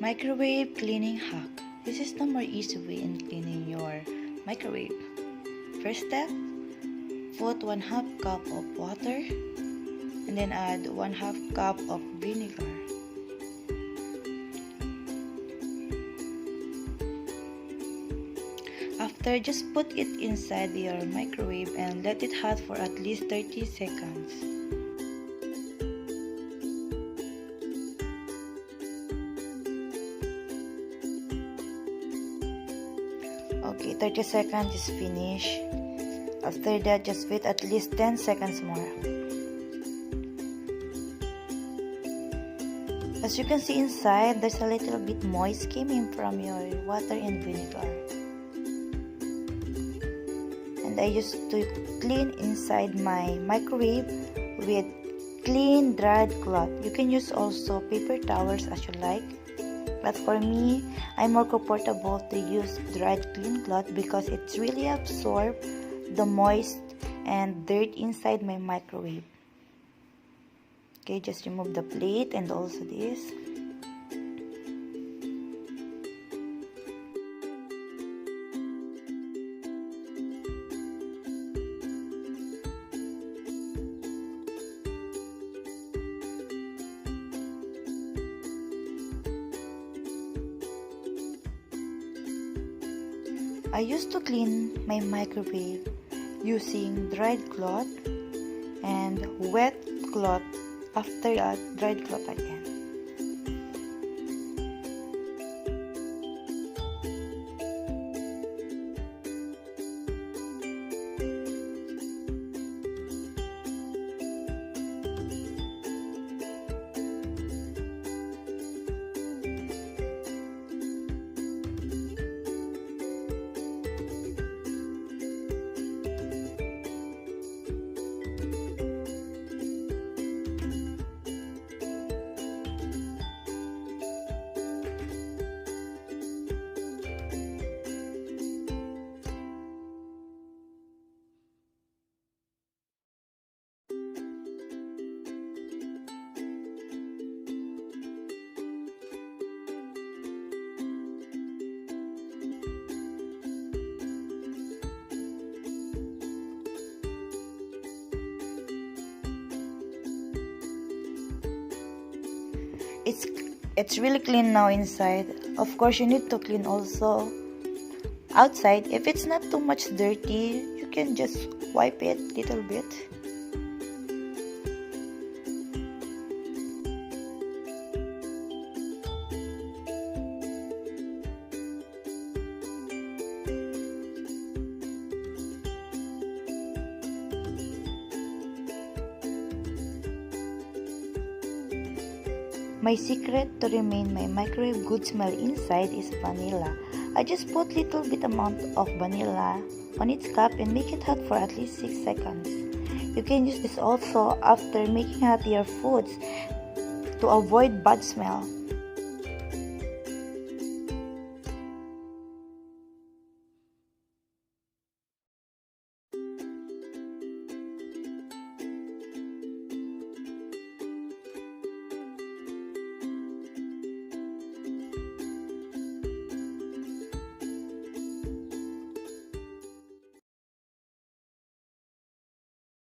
Microwave cleaning hack. This is the more easy way in cleaning your microwave. First step, put 1/2 cup of water and then add 1/2 cup of vinegar. After, just put it inside your microwave and let it hot for at least 30 seconds. Okay, 30 seconds is finished. After that, just wait at least 10 seconds more. As you can see inside, there's a little bit moist coming from your water and vinegar. And I used to clean inside my microwave with clean dried cloth. You can use also paper towels as you like. But for me, I'm more comfortable to use dried clean cloth because it really absorbs the moist and dirt inside my microwave. Okay, just remove the plate and also this. I used to clean my microwave using dried cloth and wet cloth after that dried cloth again. It's really clean now inside. Of course, you need to clean also outside. If it's not too much dirty, you can just wipe it a little bit. My secret to remain my microwave good smell inside is vanilla. I just put little bit amount of vanilla on its cup and make it hot for at least 6 seconds. You can use this also after making hot your foods to avoid bad smell.